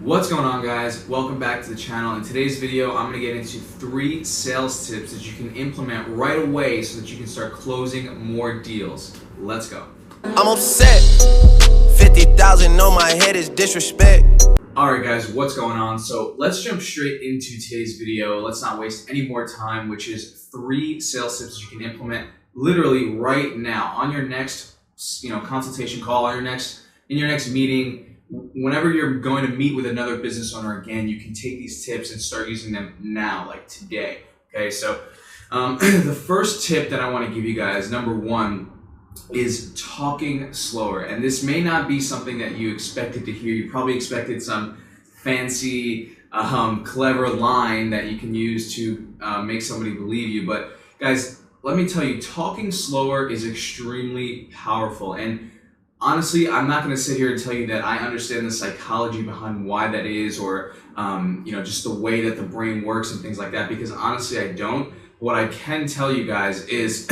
What's going on, guys? Welcome back to the channel. In today's video, I'm going to get into 3 sales tips that you can implement right away so that you can start closing more deals. Let's go. I'm upset. 50,000 on my head is disrespect. Alright guys, what's going on? So let's jump straight into today's video. Let's not waste any more time, which is 3 sales tips you can implement literally right now on your next consultation call, in your next meeting. Whenever you're going to meet with another business owner again, you can take these tips and start using them now, like today. Okay, so the first tip that I want to give you guys, number 1, is talking slower. And this may not be something that you expected to hear. You probably expected some fancy, clever line that you can use to make somebody believe you. But guys, let me tell you, talking slower is extremely powerful. And honestly, I'm not going to sit here and tell you that I understand the psychology behind why that is, or just the way that the brain works and things like that, because honestly, I don't. What I can tell you guys is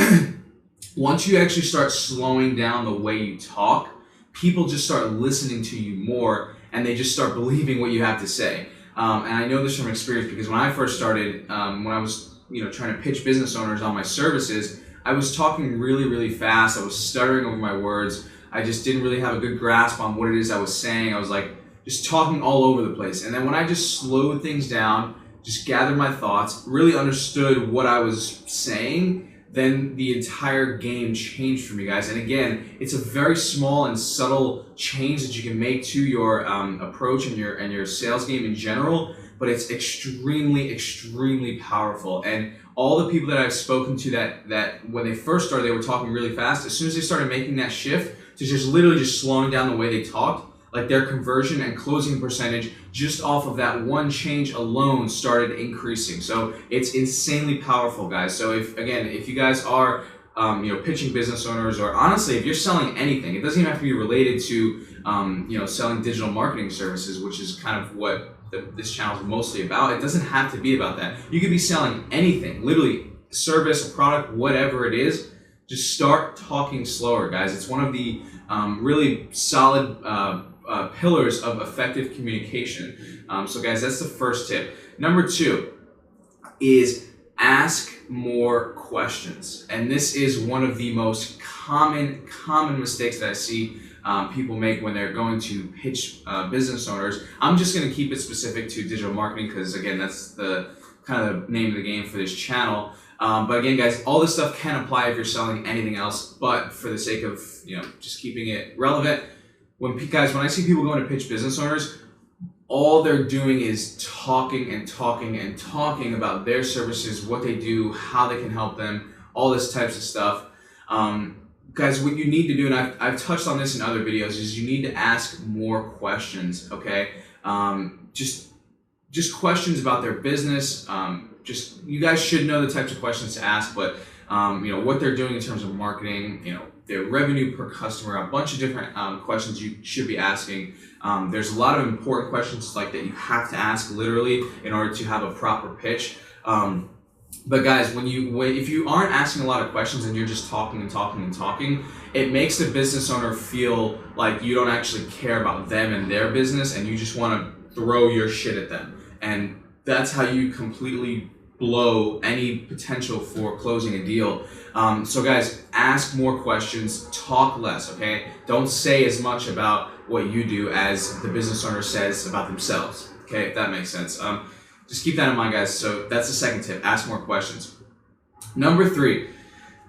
once you actually start slowing down the way you talk, people just start listening to you more, and they just start believing what you have to say. And I know this from experience, because when I first started, when I was trying to pitch business owners on my services, I was talking really, really fast. I was stuttering over my words. I just didn't really have a good grasp on what it is I was saying. I was like just talking all over the place. And then when I just slowed things down, just gathered my thoughts, really understood what I was saying, then the entire game changed for me, guys. And again, it's a very small and subtle change that you can make to your approach and your sales game in general, but it's extremely, extremely powerful. And all the people that I've spoken to that when they first started, they were talking really fast. As soon as they started making that shift to just literally just slowing down the way they talked, like their conversion and closing percentage just off of that one change alone started increasing. So it's insanely powerful, guys. So if you guys are pitching business owners, or honestly, if you're selling anything, it doesn't even have to be related to selling digital marketing services, which is kind of what this channel is mostly about. It doesn't have to be about that. You could be selling anything, literally a service, a product, whatever it is. Just start talking slower, guys. It's one of the really solid pillars of effective communication. So guys, that's the first tip. Number 2 is ask more questions. And this is one of the most common mistakes that I see people make when they're going to pitch business owners. I'm just going to keep it specific to digital marketing, because again, that's the kind of name of the game for this channel. But again, guys, all this stuff can apply if you're selling anything else, but for the sake of just keeping it relevant, when I see people going to pitch business owners, all they're doing is talking and talking and talking about their services, what they do, how they can help them, all this types of stuff. Guys, what you need to do, and I've touched on this in other videos, is you need to ask more questions. Okay, just questions about their business. You guys should know the types of questions to ask, but what they're doing in terms of marketing, their revenue per customer, a bunch of different questions you should be asking. There's a lot of important questions like that you have to ask literally in order to have a proper pitch. But guys, if you aren't asking a lot of questions and you're just talking and talking and talking, it makes the business owner feel like you don't actually care about them and their business, and you just want to throw your shit at them. And that's how you completely blow any potential for closing a deal. So guys, ask more questions, talk less, okay? Don't say as much about what you do as the business owner says about themselves, okay? If that makes sense. Just keep that in mind, guys. So that's the second tip, ask more questions. Number 3,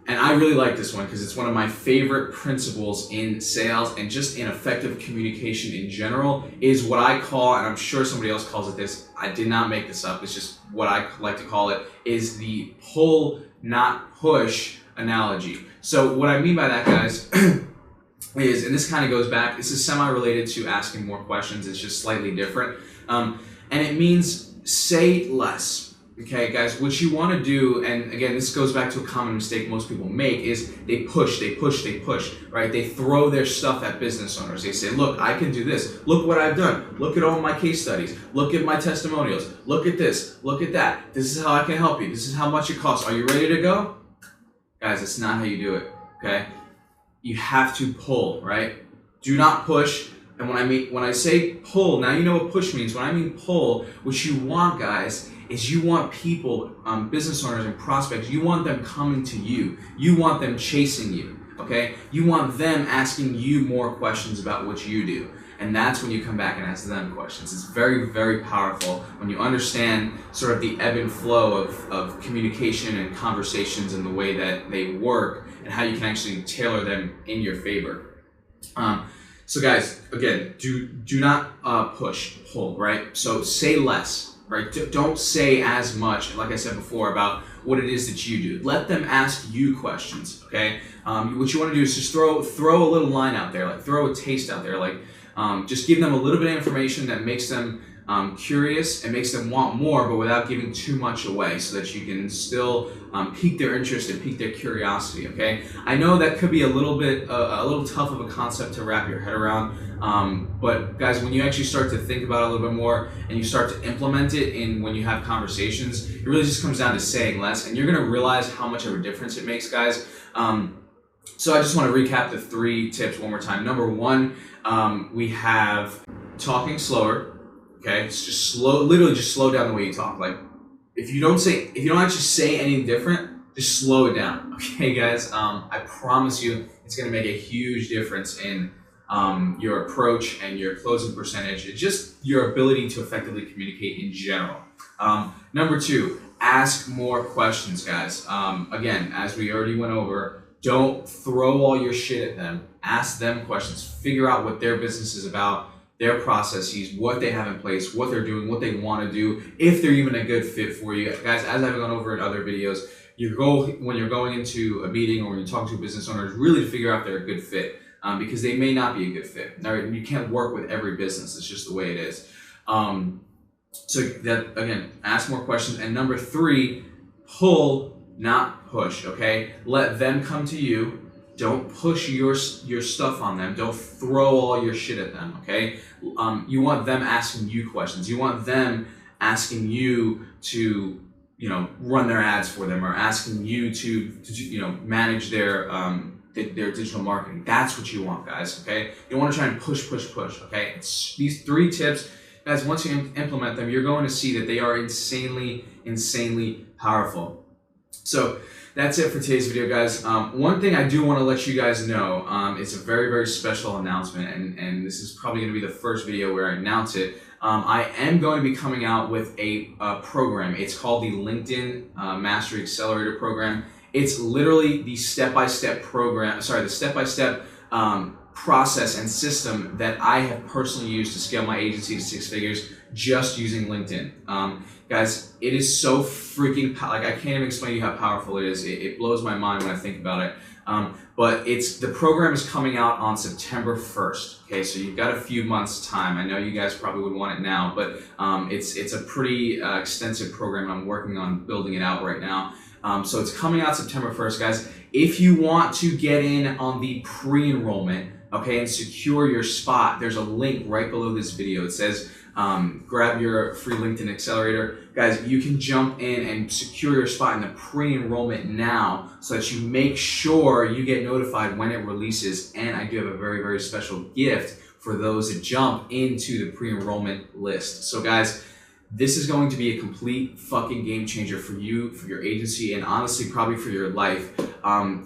and I really like this one because it's one of my favorite principles in sales and just in effective communication in general, is what I call, and I'm sure somebody else calls it this, I did not make this up, it's just what I like to call it, is the pull, not push analogy. So what I mean by that, guys, is, and this kind of goes back, this is semi-related to asking more questions, it's just slightly different, and it means say less. Okay, guys, what you want to do, and again, this goes back to a common mistake most people make, is they push, right? They throw their stuff at business owners. They say, look, I can do this. Look what I've done. Look at all my case studies. Look at my testimonials. Look at this. Look at that. This is how I can help you. This is how much it costs. Are you ready to go? Guys, that's not how you do it, okay? You have to pull, right? Do not push. And when I say pull, now you know what push means. When I mean pull, what you want, guys, is you want people, business owners and prospects, you want them coming to you. You want them chasing you, okay? You want them asking you more questions about what you do. And that's when you come back and ask them questions. It's very, very powerful when you understand sort of the ebb and flow of communication and conversations and the way that they work and how you can actually tailor them in your favor. So guys, again, do not push, pull, right? So say less, right? Don't say as much, like I said before, about what it is that you do. Let them ask you questions, okay? What you want to do is just throw a little line out there, like throw a taste out there, like just give them a little bit of information that makes them curious and makes them want more, but without giving too much away, so that you can still pique their interest and pique their curiosity, okay? I know that could be a little tough of a concept to wrap your head around, but guys, when you actually start to think about it a little bit more and you start to implement it when you have conversations, it really just comes down to saying less, and you're gonna realize how much of a difference it makes, guys. So I just want to recap the 3 tips one more time. Number 1, we have talking slower. Okay, it's just literally just slow down the way you talk. Like if you don't actually say anything different, just slow it down. Okay, guys, I promise you it's going to make a huge difference in your approach and your closing percentage. It's just your ability to effectively communicate in general. Number 2, ask more questions, guys. Again, as we already went over, don't throw all your shit at them. Ask them questions. Figure out what their business is about, their processes, what they have in place, what they're doing, what they want to do, if they're even a good fit for you. Guys, as I've gone over in other videos, your goal when you're going into a meeting or when you're talking to a business owner is really to figure out if they're a good fit, because they may not be a good fit. Now, you can't work with every business. It's just the way it is. So that, again, ask more questions. And number 3, pull, not push, okay? Let them come to you. Don't push your stuff on them. Don't throw all your shit at them, okay? You want them asking you questions. You want them asking you to, run their ads for them, or asking you to manage their digital marketing. That's what you want, guys, okay? You don't want to try and push, okay? These 3 tips, guys, once you implement them, you're going to see that they are insanely, insanely powerful. So that's it for today's video, guys. One thing I do want to let you guys know, it's a very, very special announcement, and this is probably going to be the first video where I announce it. I am going to be coming out with a program. It's called the LinkedIn Mastery Accelerator Program. It's literally the step-by-step process and system that I have personally used to scale my agency to 6 figures just using LinkedIn. Guys, it is so freaking I can't even explain to you how powerful it is. It blows my mind when I think about it. But the program is coming out on September 1st. Okay, so you've got a few months time. I know you guys probably would want it now, but it's a pretty extensive program. I'm working on building it out right now. So it's coming out September 1st, guys. If you want to get in on the pre-enrollment, okay, and secure your spot, there's a link right below this video. It says grab your free LinkedIn accelerator. Guys, you can jump in and secure your spot in the pre-enrollment now, so that you make sure you get notified when it releases. And I do have a very, very special gift for those that jump into the pre-enrollment list. So guys, this is going to be a complete fucking game changer for you, for your agency, and honestly probably for your life.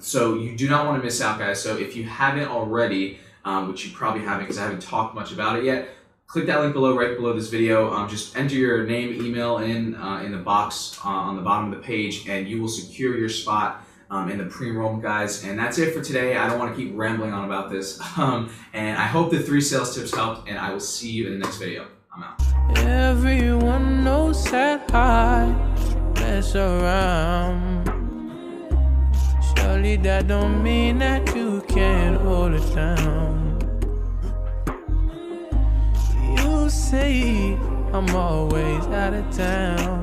So you do not want to miss out, guys. So if you haven't already, which you probably haven't because I haven't talked much about it yet, click that link below, right below this video. Just enter your name, email in the box on the bottom of the page, and you will secure your spot in the pre-enrollment, guys. And that's it for today. I don't want to keep rambling on about this. And I hope the 3 sales tips helped, and I will see you in the next video. I'm out. Everyone knows that I mess around. Surely that don't mean that you can't hold it down. You say I'm always out of town.